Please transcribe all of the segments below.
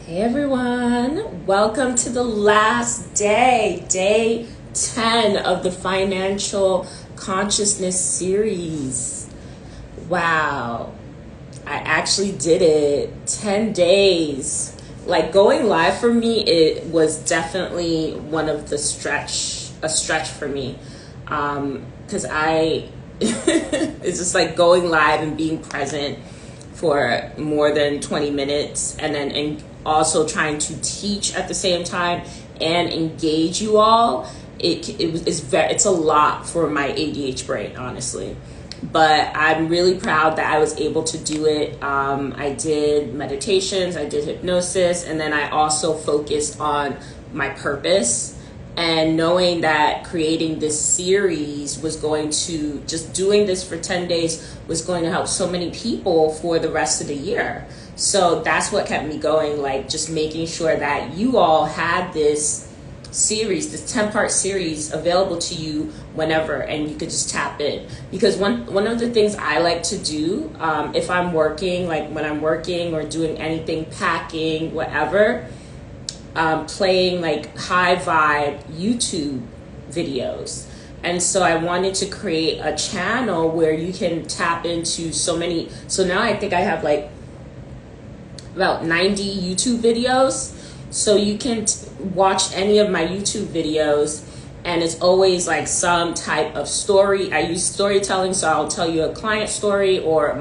Hey everyone, welcome to the last day, day 10 of the Financial Consciousness series. Wow, I actually did it, 10 days. Like going live for me, it was definitely one of a stretch for me. Cause it's just like going live and being present for more than 20 minutes and also trying to teach at the same time and engage you all. It's a lot for my ADHD brain, honestly. But I'm really proud that I was able to do it. I did meditations, I did hypnosis, and then I also focused on my purpose. And knowing that creating this series was going to, just doing this for 10 days was going to help so many people for the rest of the year. So that's what kept me going, like just making sure that you all had this series, this 10-part series available to you whenever, and you could just tap in. Because one of the things I like to do, if I'm working, like when I'm working or doing anything, packing, whatever, playing like high vibe YouTube videos. And so I wanted to create a channel where you can tap into so now I think I have like about 90 YouTube videos. So you can watch any of my YouTube videos, and it's always like some type of story. I use storytelling, so I'll tell you a client story or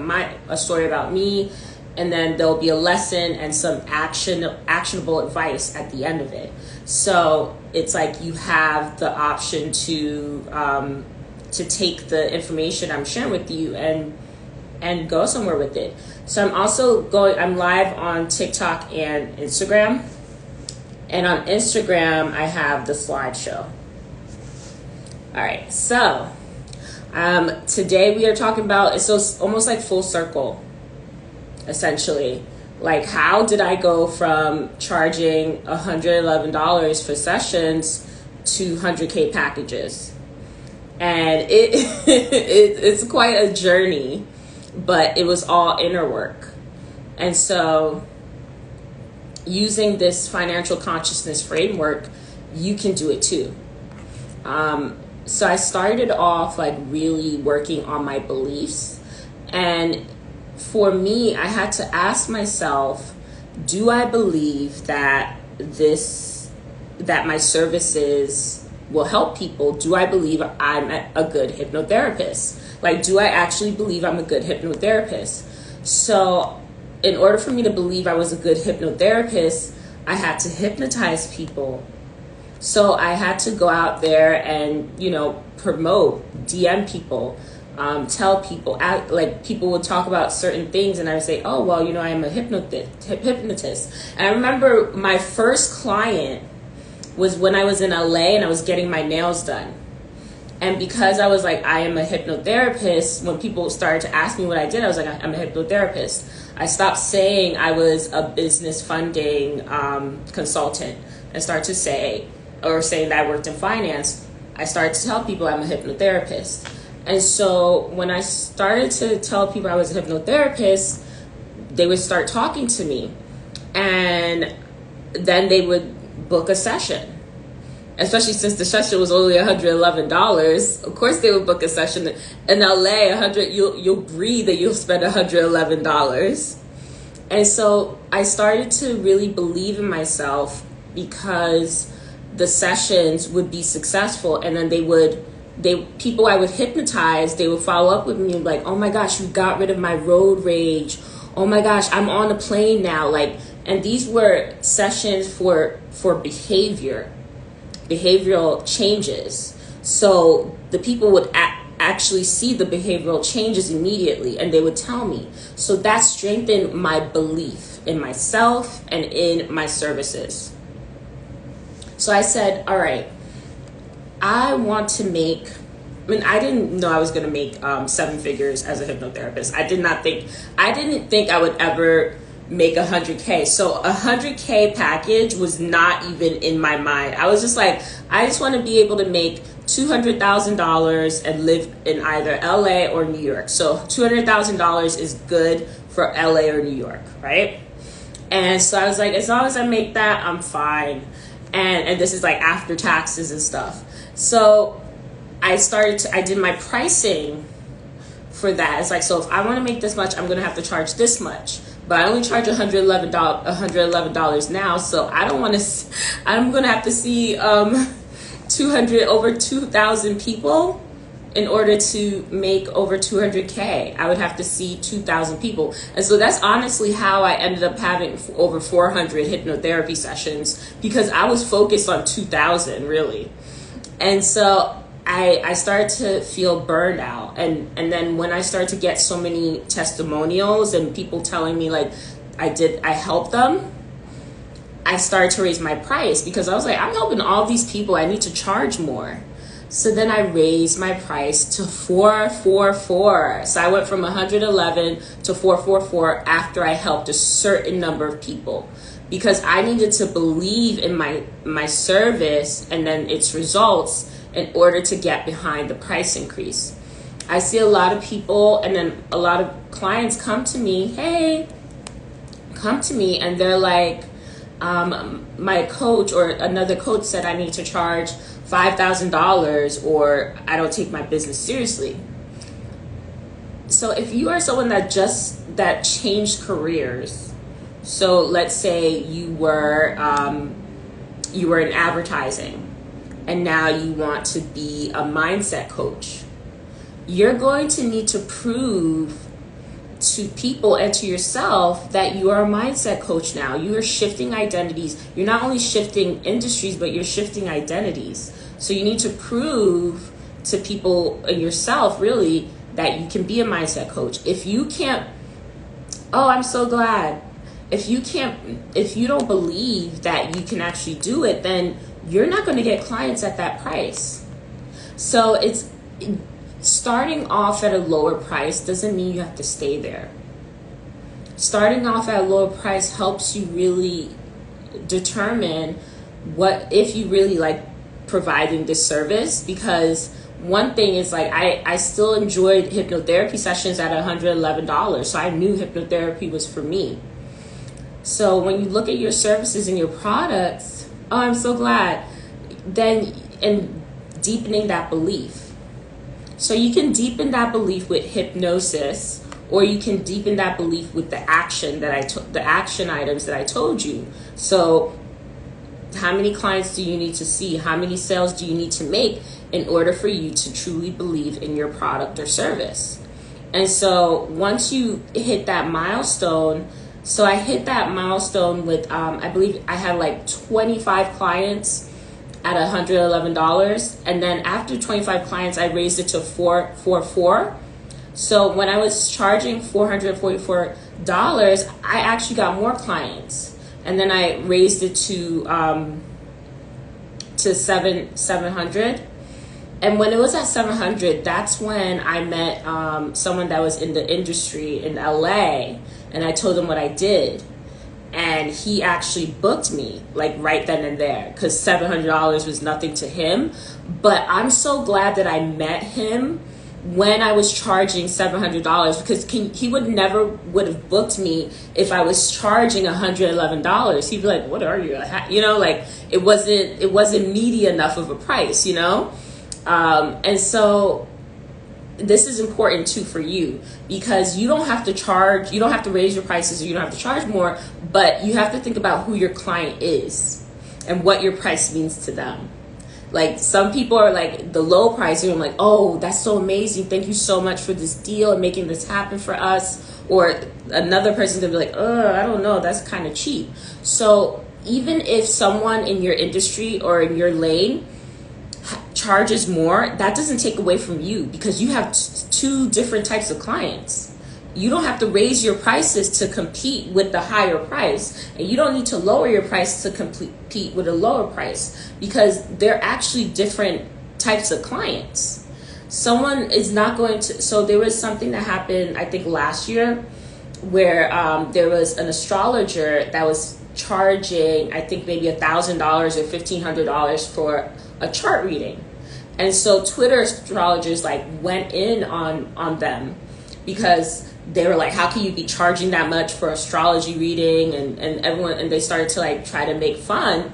a story about me, and then there'll be a lesson and some actionable advice at the end of it. So it's like you have the option to take the information I'm sharing with you and go somewhere with it. So I'm live on TikTok and Instagram. And on Instagram, I have the slideshow. All right, so today we are talking about, it's almost like full circle, essentially. Like, how did I go from charging $111 for sessions to 100K packages? And it's quite a journey, but it was all inner work. And so using this financial consciousness framework, you can do it too. So I started off like really working on my beliefs. And for me, I had to ask myself, do I believe that my services will help people? Do I believe I'm a good hypnotherapist? Like, do I actually believe I'm a good hypnotherapist? So in order for me to believe I was a good hypnotherapist, I had to hypnotize people. So I had to go out there and, promote, DM people, tell people, like people would talk about certain things and I would say, oh, well, I am a hypnotist. And I remember my first client was when I was in LA and I was getting my nails done. And because I was like, I am a hypnotherapist, when people started to ask me what I did, I was like, I'm a hypnotherapist. I stopped saying I was a business funding consultant and started to saying that I worked in finance. I started to tell people I'm a hypnotherapist. And so when I started to tell people I was a hypnotherapist, they would start talking to me. And then they would book a session. Especially since the session was only $111, of course they would book a session in LA. You'll breathe that you'll spend $111. And so I started to really believe in myself because the sessions would be successful, and then people I would hypnotize, they would follow up with me like, oh my gosh, you got rid of my road rage. Oh my gosh, I'm on a plane now. And these were sessions for behavioral changes. So the people would actually see the behavioral changes immediately, and they would tell me. So that strengthened my belief in myself and in my services. So I said, all right, I didn't know I was going to make 7 figures as a hypnotherapist. I didn't think I would ever make 100K. So 100K package was not even in my mind. I was just like, I just want to be able to make $200,000 and live in either LA or New York. So $200,000 is good for LA or New York, right? And so I was like, as long as I make that, I'm fine. And this is like after taxes and stuff. So I did my pricing for that. It's like, so if I want to make this much, I'm going to have to charge this much. But I only charge $111 now. So I don't want to, I'm going to have to see over 2,000 people in order to make over 200K. I would have to see 2,000 people. And so that's honestly how I ended up having over 400 hypnotherapy sessions, because I was focused on 2,000 really. And so I started to feel burned out. And then when I started to get so many testimonials and people telling me like I helped them, I started to raise my price, because I was like, I'm helping all these people, I need to charge more. So then I raised my price to $444. So I went from 111 to $444 after I helped a certain number of people, because I needed to believe in my service and then its results in order to get behind the price increase. I see a lot of people, and then a lot of clients come to me, and they're like, my coach or another coach said I need to charge $5,000 or I don't take my business seriously. So if you are someone that changed careers, so let's say you were in advertising and now you want to be a mindset coach, you're going to need to prove to people and to yourself that you are a mindset coach now. You are shifting identities. You're not only shifting industries, but you're shifting identities. So you need to prove to people and yourself really that you can be a mindset coach. If you can't, oh, I'm so glad. If you don't believe that you can actually do it, then you're not going to get clients at that price. So starting off at a lower price doesn't mean you have to stay there. Starting off at a lower price helps you really determine if you really like providing this service, because one thing is like I still enjoyed hypnotherapy sessions at $111, so I knew hypnotherapy was for me. So when you look at your services and your products, oh, I'm so glad, then and deepening that belief. So you can deepen that belief with hypnosis, or you can deepen that belief with the action items that I told you. So how many clients do you need to see? How many sales do you need to make in order for you to truly believe in your product or service? And so once you hit that milestone, so I hit that milestone with, I believe I had like 25 clients at $111. And then after 25 clients, I raised it to $444. So when I was charging $444, I actually got more clients. And then I raised it to $700. And when it was at $700, that's when I met someone that was in the industry in LA, and I told him what I did. And he actually booked me like right then and there, because $700 was nothing to him. But I'm so glad that I met him when I was charging $700, because he would have booked me if I was charging $111. He'd be like, "What are you?" Like it wasn't meaty enough of a price, and so this is important too for you, because you don't have to raise your prices, or you don't have to charge more, but you have to think about who your client is and what your price means to them. Like some people are like the low price, and I'm like, "Oh, that's so amazing. Thank you so much for this deal and making this happen for us." Or another person's gonna be like, "Oh, I don't know, that's kind of cheap." So even if someone in your industry or in your lane charges more, that doesn't take away from you, because you have two different types of clients. You don't have to raise your prices to compete with the higher price, and you don't need to lower your price to compete with a lower price, because they're actually different types of clients. Someone is not going to, so there was something that happened, I think last year, where there was an astrologer that was charging, I think maybe $1,000 or $1,500 for a chart reading. And so Twitter astrologers like went in on them, because they were like, how can you be charging that much for astrology reading? And they started to like try to make fun.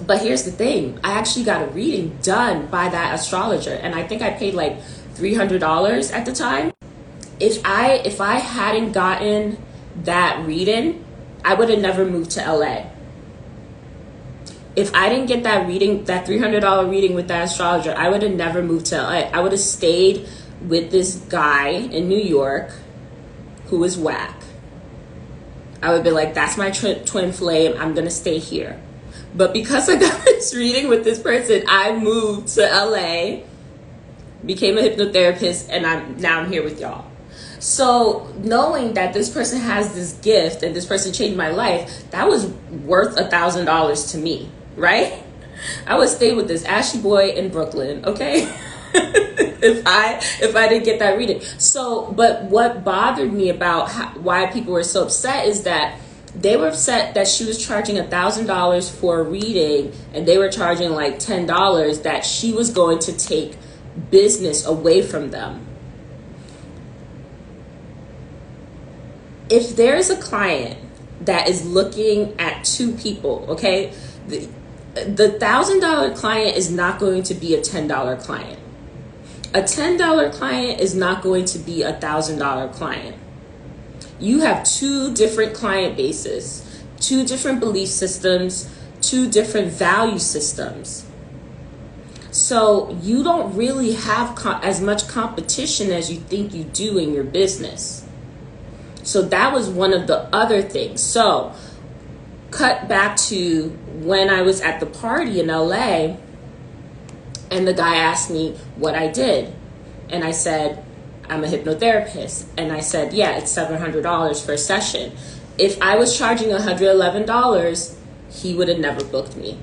But here's the thing, I actually got a reading done by that astrologer, and I think I paid like $300 at the time. If I hadn't gotten that reading, I would have never moved to LA. If I didn't get that reading, that $300 reading with that astrologer, I would have never moved to LA. I would have stayed with this guy in New York who was whack. I would be like, that's my twin flame, I'm gonna stay here. But because I got this reading with this person, I moved to LA, became a hypnotherapist, and I'm here with y'all. So knowing that this person has this gift and this person changed my life, that was worth $1,000 to me, right? I would stay with this Ashy boy in Brooklyn, okay? if I didn't get that reading. So, but what bothered me about why people were so upset is that they were upset that she was charging $1,000 for a reading, and they were charging like $10, that she was going to take business away from them. If there's a client that is looking at two people, okay, the $1,000 client is not going to be a $10 client. A $10 client is not going to be a $1,000 client. You have two different client bases, two different belief systems, two different value systems. So you don't really have as much competition as you think you do in your business. So that was one of the other things. So cut back to when I was at the party in LA, and the guy asked me what I did. And I said, I'm a hypnotherapist. And I said, yeah, it's $700 for a session. If I was charging $111, he would have never booked me.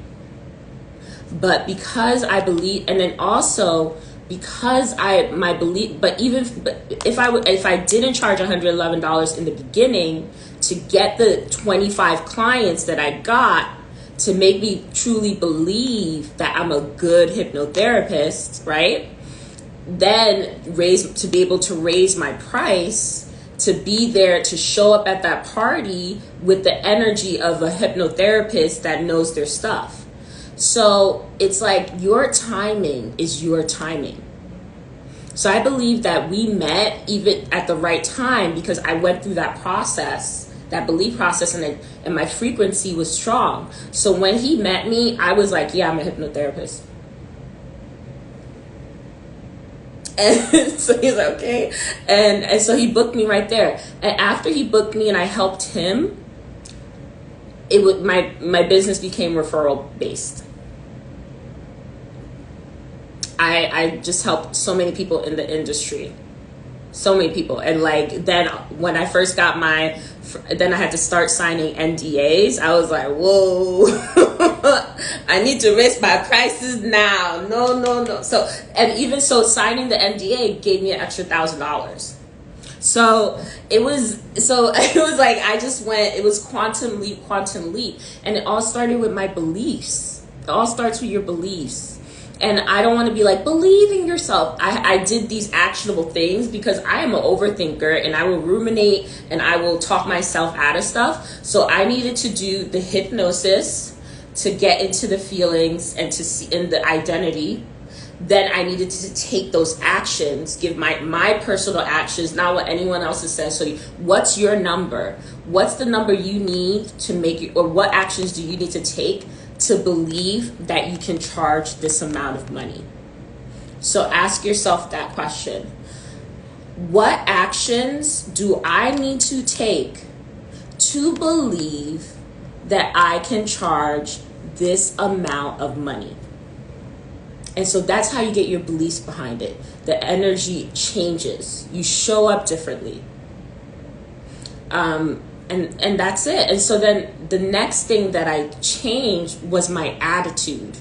But because I believe, and then also because my belief, but if I didn't charge $111 in the beginning to get the 25 clients that I got to make me truly believe that I'm a good hypnotherapist, right? Then to be able to raise my price, to be there, to show up at that party with the energy of a hypnotherapist that knows their stuff. So it's like your timing is your timing. So I believe that we met even at the right time because I went through that process, that belief process, and my frequency was strong. So when he met me, I was like, yeah, I'm a hypnotherapist. And so he's like, okay. And so he booked me right there. And after he booked me and I helped him, my business became referral based. I just helped so many people in the industry. So many people. And like, then when I first got then I had to start signing NDAs. I was like, whoa, I need to raise my prices now. No. So, and even so, signing the NDA gave me an extra $1,000. So it was like, I just went, it was quantum leap. And it all started with my beliefs. It all starts with your beliefs. And I don't want to be like, believe in yourself. I did these actionable things because I am an overthinker and I will ruminate and I will talk myself out of stuff. So I needed to do the hypnosis to get into the feelings and to see in the identity. Then I needed to take those actions, give my personal actions, not what anyone else has said. So what's your number? What's the number you need to make it, or what actions do you need to take to believe that you can charge this amount of money? So ask yourself that question. What actions do I need to take to believe that I can charge this amount of money? And so that's how you get your beliefs behind it. The energy changes. You show up differently. And that's it. And so then the next thing that I changed was my attitude.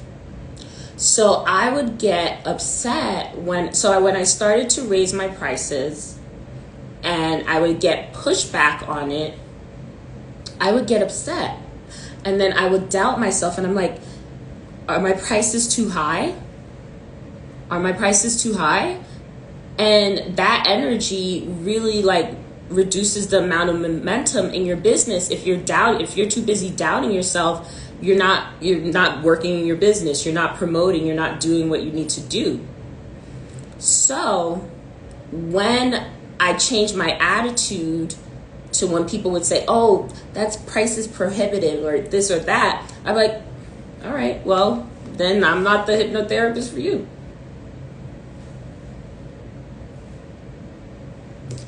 So I would get upset when I started to raise my prices and I would get pushback on it, I would get upset. And then I would doubt myself and I'm like, are my prices too high? Are my prices too high? And that energy really like reduces the amount of momentum in your business. If you're too busy doubting yourself, you're not working in your business, you're not promoting, you're not doing what you need to do. So when I changed my attitude to when people would say, oh, that's price is prohibitive or this or that, I'm like, all right, well, then I'm not the hypnotherapist for you.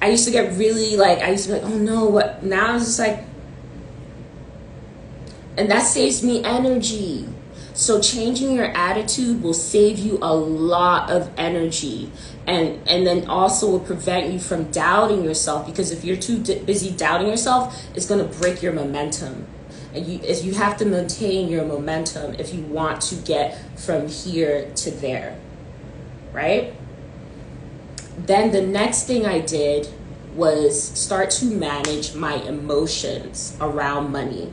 I used to get really like, oh no, what? Now I was just like, and that saves me energy. So changing your attitude will save you a lot of energy, and then also will prevent you from doubting yourself, because if you're too busy doubting yourself, it's going to break your momentum. And you have to maintain your momentum if you want to get from here to there, right? Then the next thing I did was start to manage my emotions around money.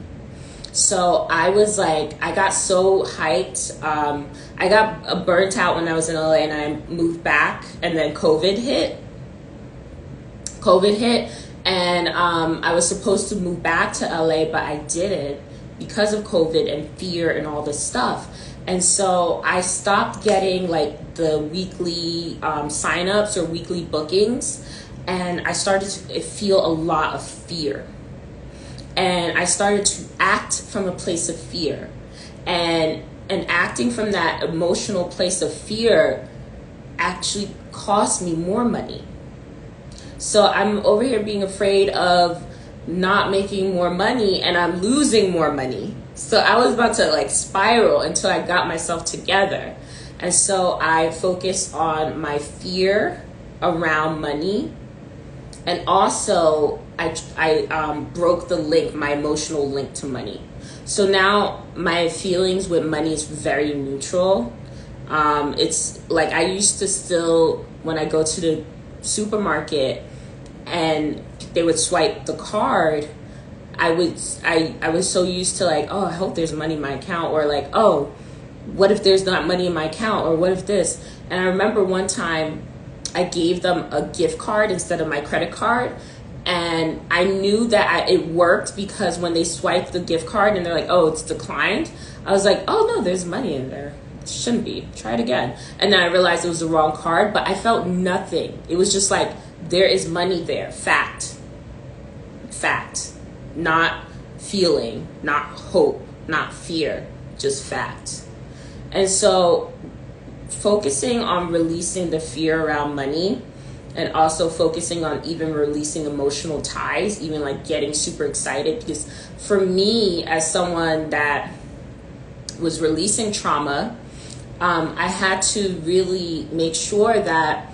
So I was like, I got so hyped. I got burnt out when I was in LA and I moved back, and then COVID hit. And I was supposed to move back to LA, but I didn't because of COVID and fear and all this stuff. And so I stopped getting like the weekly signups or weekly bookings, and I started to feel a lot of fear. And I started to act from a place of fear. And acting from that emotional place of fear actually cost me more money. So I'm over here being afraid of not making more money, and I'm losing more money. So I was about to like spiral until I got myself together. And so I focused on my fear around money. And also I broke the link, my emotional link to money. So now my feelings with money is very neutral. It's like I used to still, when I go to the supermarket and they would swipe the card, I was so used to like, oh, I hope there's money in my account, or like, oh, what if there's not money in my account, or what if this? And I remember one time I gave them a gift card instead of my credit card, and I knew that it worked because when they swiped the gift card and they're like, oh, it's declined, I was like, oh no, there's money in there. It shouldn't be. Try it again. And then I realized it was the wrong card, but I felt nothing. It was just like, there is money there. Fact. Not feeling, not hope, not fear, just fact. And so focusing on releasing the fear around money, and also focusing on even releasing emotional ties, even like getting super excited, because for me, as someone that was releasing trauma, I had to really make sure that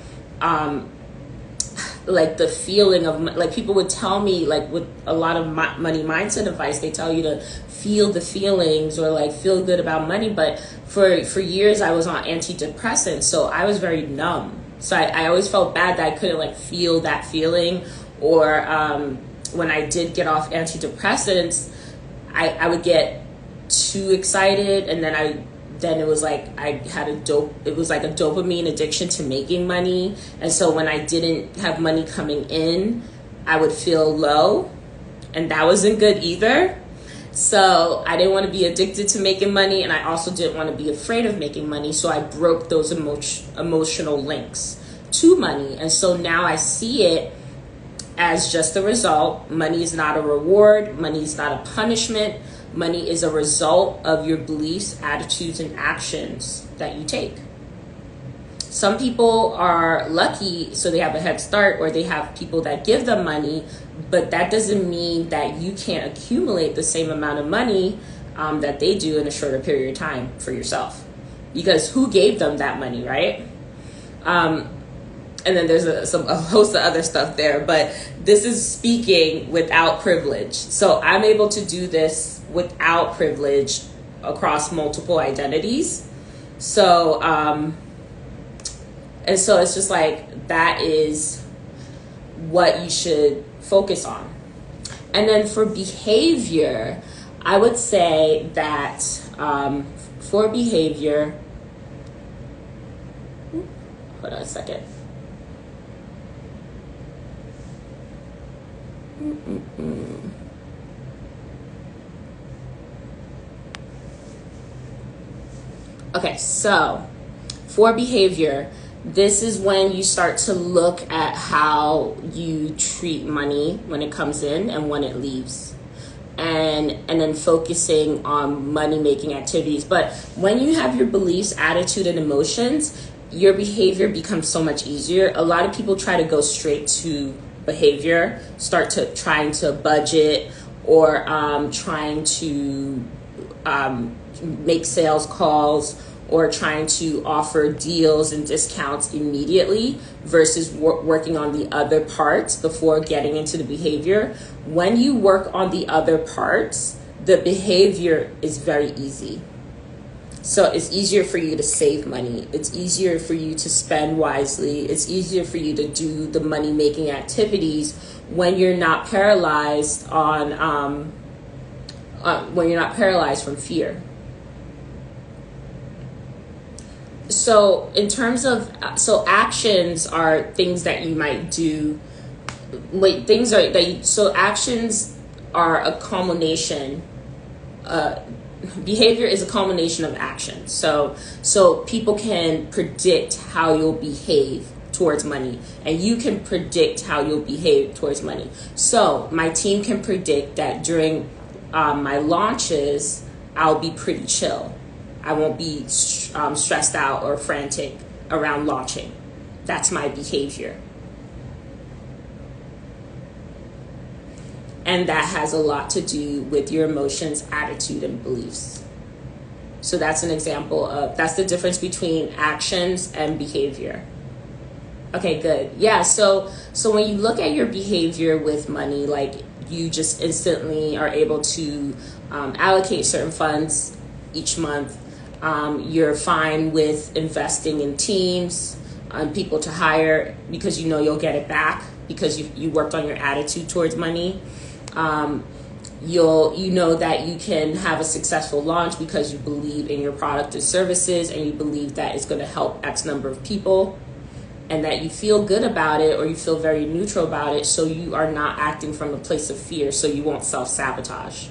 like the feeling of, like people would tell me, like with a lot of money mindset advice, they tell you to feel the feelings or like feel good about money. But for years I was on antidepressants, so I was very numb. So I always felt bad that I couldn't like feel that feeling. Or when I did get off antidepressants, I would get too excited, and then it was like I had it was like a dopamine addiction to making money. And so when I didn't have money coming in, I would feel low, and that wasn't good either. So I didn't want to be addicted to making money, and I also didn't want to be afraid of making money. So I broke those emotional links to money. And so now I see it as just a result. Money is not a reward. Money is not a punishment. Money is a result of your beliefs, attitudes, and actions that you take. Some people are lucky, so they have a head start, or they have people that give them money, but that doesn't mean that you can't accumulate the same amount of money that they do in a shorter period of time for yourself. Because who gave them that money, right? And then there's a host of other stuff there, but this is speaking without privilege. So I'm able to do this without privilege across multiple identities. So, and so it's just like, that is what you should focus on. And then for behavior, I would say that for behavior, hold on a second. Okay, so for behavior, this is when you start to look at how you treat money when it comes in and when it leaves. And then focusing on money making activities. But when you have your beliefs, attitude, and emotions, your behavior becomes so much easier. A lot of people try to go straight to behavior, start to trying to budget or trying to make sales calls or trying to offer deals and discounts immediately versus working on the other parts before getting into the behavior. When you work on the other parts, the behavior is very easy. So it's easier for you to save money. It's easier for you to spend wisely. It's easier for you to do the money making activities when you're not paralyzed on when you're not paralyzed from fear. So in terms of, actions are things that you might do. Actions are a culmination. Behavior is a culmination of action. So people can predict how you'll behave towards money, and you can predict how you'll behave towards money. So my team can predict that during my launches, I'll be pretty chill. I won't be stressed out or frantic around launching. That's my behavior. And that has a lot to do with your emotions, attitude, and beliefs. So that's an example of, that's the difference between actions and behavior. Okay, good. Yeah, so when you look at your behavior with money, like you just instantly are able to allocate certain funds each month. You're fine with investing in teams, people to hire because you know you'll get it back because you worked on your attitude towards money. You know that you can have a successful launch because you believe in your product or services and you believe that it's going to help X number of people, and that you feel good about it or you feel very neutral about it, so you are not acting from a place of fear, so you won't self-sabotage.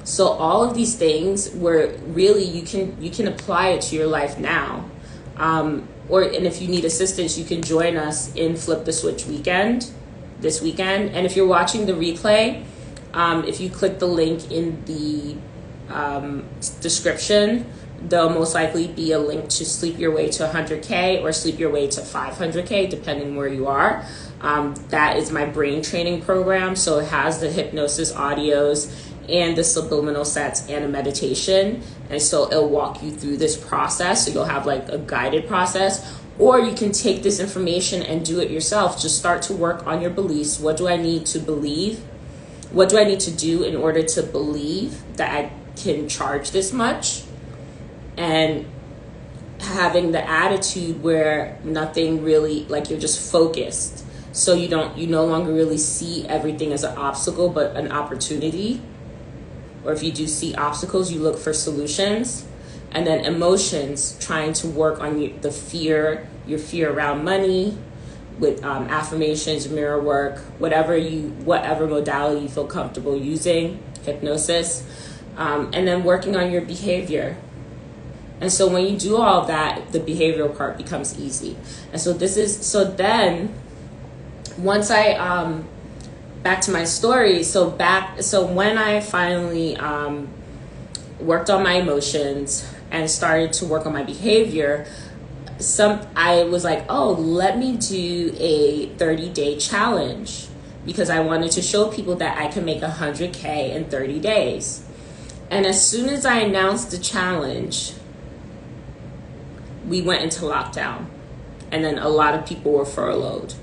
So all of these things where really you can apply it to your life now. And if you need assistance, you can join us in Flip the Switch weekend this weekend. And if you're watching the replay, if you click the link in the description, there'll most likely be a link to Sleep Your Way to 100K or Sleep Your Way to 500K, depending where you are. That is my brain training program. So it has the hypnosis audios and the subliminal sets and a meditation. And so it'll walk you through this process. So you'll have like a guided process, or you can take this information and do it yourself. Just start to work on your beliefs. What do I need to believe? What do I need to do in order to believe that I can charge this much? And having the attitude where nothing really, like you're just focused. So you no longer really see everything as an obstacle, but an opportunity. Or if you do see obstacles, you look for solutions. And then emotions, trying to work on your fear around money with affirmations, mirror work, whatever modality you feel comfortable using, hypnosis, and then working on your behavior. And so when you do all of that, the behavioral part becomes easy. And so then once I back to my story. So when I finally worked on my emotions and started to work on my behavior, I was like, oh, let me do a 30-day challenge, because I wanted to show people that I can make 100K in 30 days. And as soon as I announced the challenge, we went into lockdown, and then a lot of people were furloughed.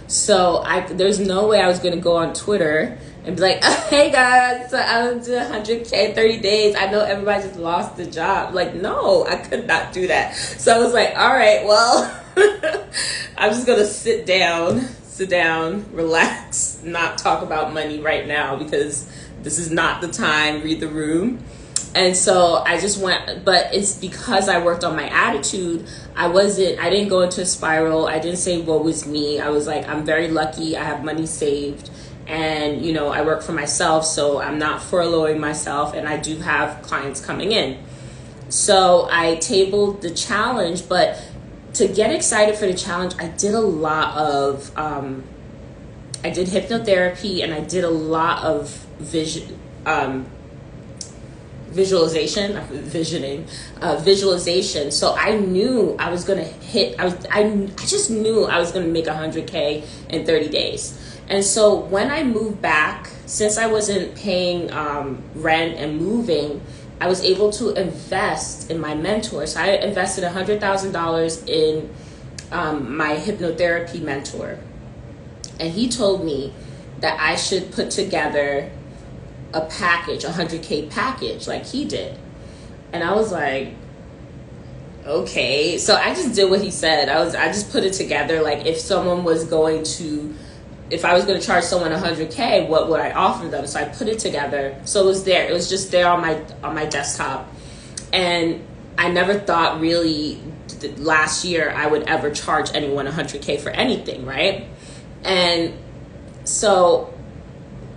So there's no way I was going to go on Twitter and be like, hey guys, so I'm doing 100K in 30 days. I know everybody just lost the job. Like, no, I could not do that. So I was like, all right, well, I'm just going to sit down, relax, not talk about money right now, because this is not the time, read the room. And so I just went, but it's because I worked on my attitude. I didn't go into a spiral. I didn't say, woe is me. I was like, I'm very lucky. I have money saved. And, you know, I work for myself, so I'm not furloughing myself, and I do have clients coming in. So I tabled the challenge, but to get excited for the challenge, I did a lot of, I did hypnotherapy, and I did a lot of visualization. So I knew I was going to hit, I just knew I was going to make 100K in 30 days. And so when I moved back, since I wasn't paying rent and moving, I was able to invest in my mentor. So I invested $100,000 in my hypnotherapy mentor. And he told me that I should put together a package, a 100K package like he did. And I was like, okay. So I just did what he said. I just put it together. Like if I was going to charge someone 100K, what would I offer them? So I put it together. So it was there. It was just there on my desktop. And I never thought really last year I would ever charge anyone 100K for anything, right? And so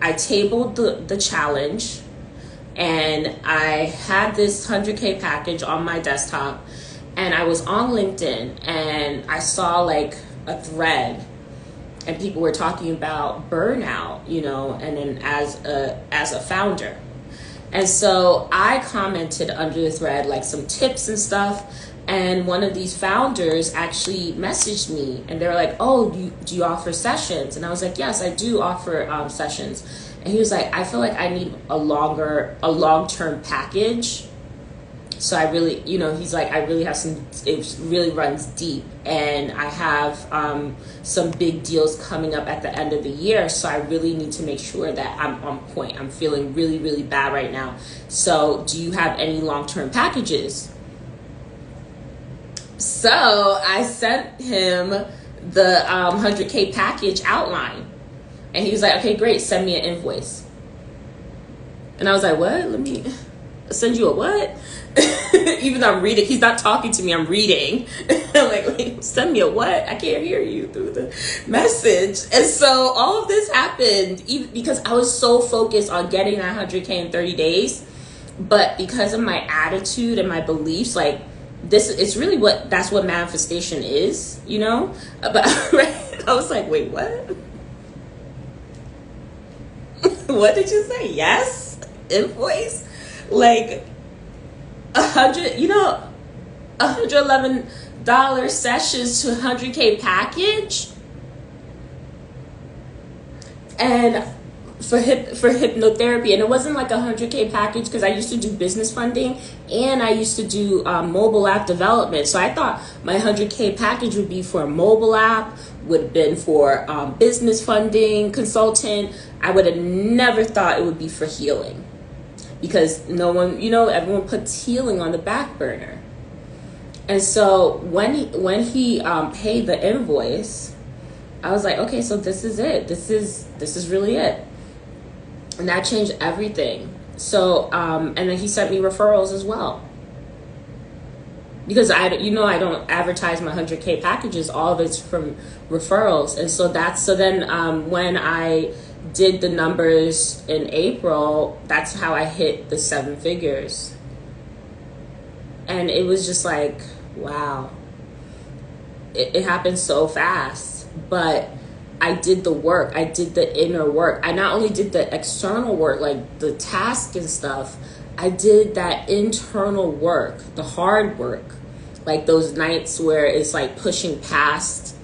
I tabled the challenge, and I had this 100K package on my desktop, and I was on LinkedIn, and I saw like a thread, and people were talking about burnout, you know, and then as a founder. And so I commented under the thread like some tips and stuff. And one of these founders actually messaged me, and they were like, oh, do you offer sessions? And I was like, yes, I do offer sessions. And he was like, I feel like I need a long-term package. So I really, you know, he's like, I really have it really runs deep. And I have some big deals coming up at the end of the year. So I really need to make sure that I'm on point. I'm feeling really, really bad right now. So do you have any long-term packages? So I sent him the 100K package outline. And he was like, okay, great, send me an invoice. And I was like, what? Let me send you a what? Even though I'm reading, he's not talking to me, I'm reading. I'm like, wait, send me a what? I can't hear you through the message. And so all of this happened even because I was so focused on getting that 100K in 30 days. But because of my attitude and my beliefs, like, it's really that's what manifestation is, you know? But right? I was like, wait, what? What did you say? Yes? Invoice? Like $111 sessions to 100K package? And for hypnotherapy, and it wasn't like a 100K package because I used to do business funding and I used to do mobile app development. So I thought my 100K package would be for a mobile app, would have been for business funding, consultant. I would have never thought it would be for healing because no one, you know, everyone puts healing on the back burner. And so when he paid the invoice, I was like, okay, so this is it. This is really it. And that changed everything. So, and then he sent me referrals as well. Because I don't advertise my 100K packages. All of it's from referrals. And so then when I did the numbers in April, that's how I hit the 7 figures. And it was just like, wow. It happened so fast. But I did the work. I did the inner work. I not only did the external work, like the task and stuff, I did that internal work, the hard work, like those nights where it's like pushing past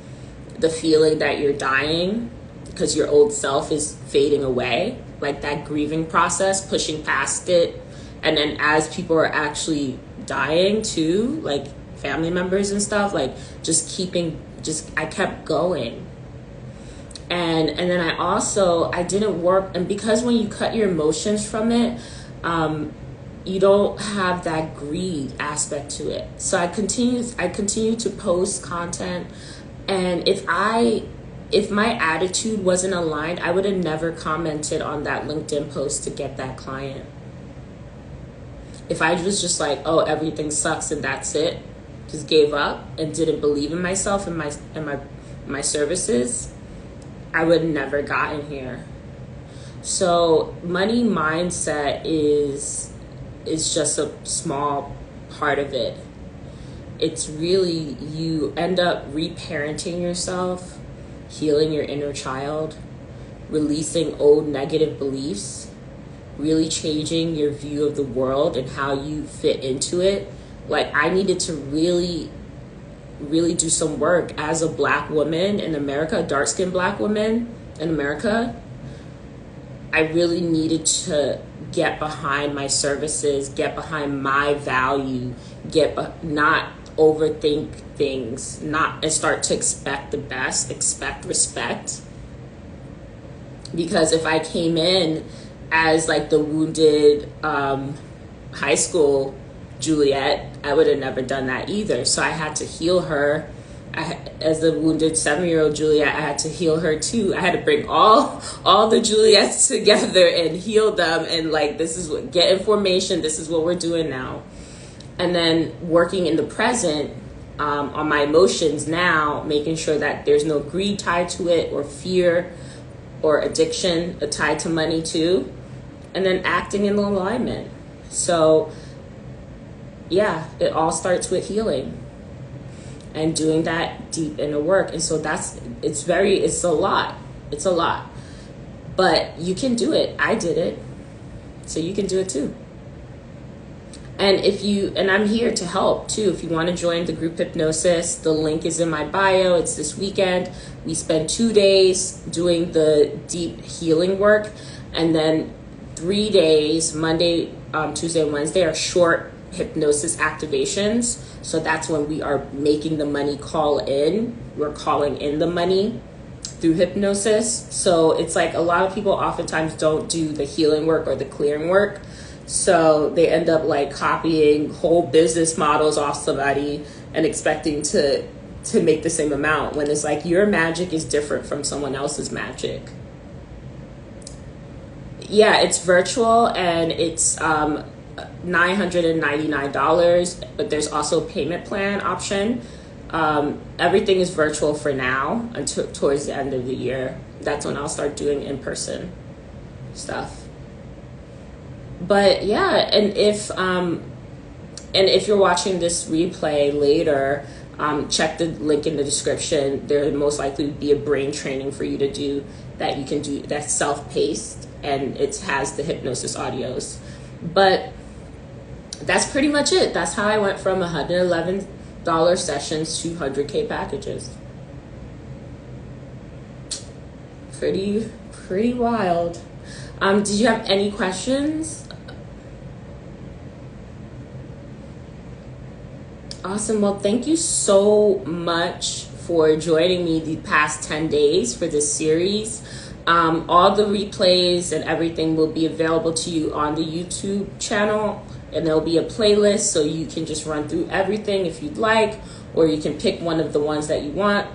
the feeling that you're dying because your old self is fading away, like that grieving process, pushing past it. And then as people are actually dying too, like family members and stuff, like I kept going. And then I didn't work. And because when you cut your emotions from it, you don't have that greed aspect to it. So I continue to post content. And if my attitude wasn't aligned, I would have never commented on that LinkedIn post to get that client. If I was just like, oh, everything sucks and that's it, just gave up and didn't believe in myself and my services, I would never gotten here. So money mindset is just a small part of it. It's really, you end up reparenting yourself, healing your inner child, releasing old negative beliefs, really changing your view of the world and how you fit into it. Like, I needed to really do some work as a Black woman in America, a dark-skinned Black woman in America. I really needed to get behind my services, get behind my value, not overthink things, and start to expect the best, expect respect. Because if I came in as like the wounded high school Juliet, I would have never done that either. So I had to heal her. As the wounded 7-year-old Juliet, I had to heal her too. I had to bring all the Juliets together and heal them, and like, this is what, get information, this is what we're doing now. And then working in the present on my emotions now, making sure that there's no greed tied to it, or fear or addiction tied to money too. And then acting in alignment. So yeah, it all starts with healing and doing that deep inner work. And so it's a lot. It's a lot. But you can do it. I did it. So you can do it too. And I'm here to help too. If you want to join the group hypnosis, the link is in my bio. It's this weekend. We spend 2 days doing the deep healing work, and then 3 days, Monday, Tuesday, and Wednesday, are short hypnosis activations. So that's when we are making the money call in. We're calling in the money through hypnosis. So it's like, a lot of people oftentimes don't do the healing work or the clearing work. So they end up like copying whole business models off somebody and expecting to make the same amount, when it's like, your magic is different from someone else's magic. Yeah, it's virtual, and it's $999, but there's also a payment plan option. Everything is virtual for now until towards the end of the year. That's when I'll start doing in-person stuff. But yeah, and if you're watching this replay later, check the link in the description. There most likely be a brain training for you to do that you can do, that's self-paced, and it has the hypnosis audios. But that's pretty much it. That's how I went from $111 sessions to $100K packages. Pretty wild. Did you have any questions? Awesome. Well, thank you so much for joining me the past 10 days for this series. All the replays and everything will be available to you on the YouTube channel, and there'll be a playlist, so you can just run through everything if you'd like, or you can pick one of the ones that you want.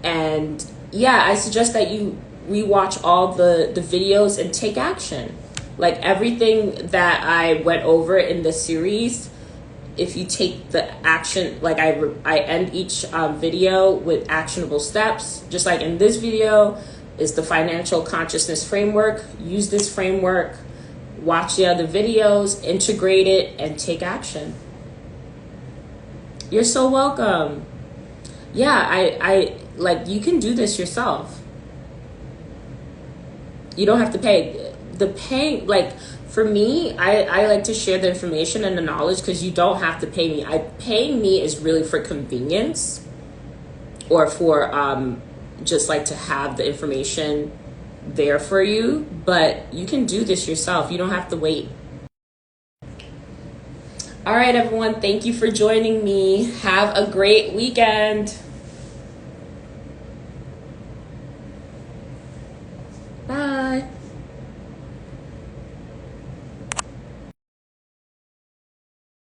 And yeah, I suggest that you rewatch all the videos and take action. Like, everything that I went over in this series, if you take the action, like I end each video with actionable steps, just like in this video is the financial consciousness framework. Use this framework, watch the other videos, integrate it, and take action. You're so welcome. Yeah, I like, you can do this yourself. You don't have to pay. The paying, like, for me, I like to share the information and the knowledge, because you don't have to pay me. Paying me is really for convenience, or for just like to have the information there for you. But you can do this yourself. You don't have to wait. All right, everyone. Thank you for joining me. Have a great weekend.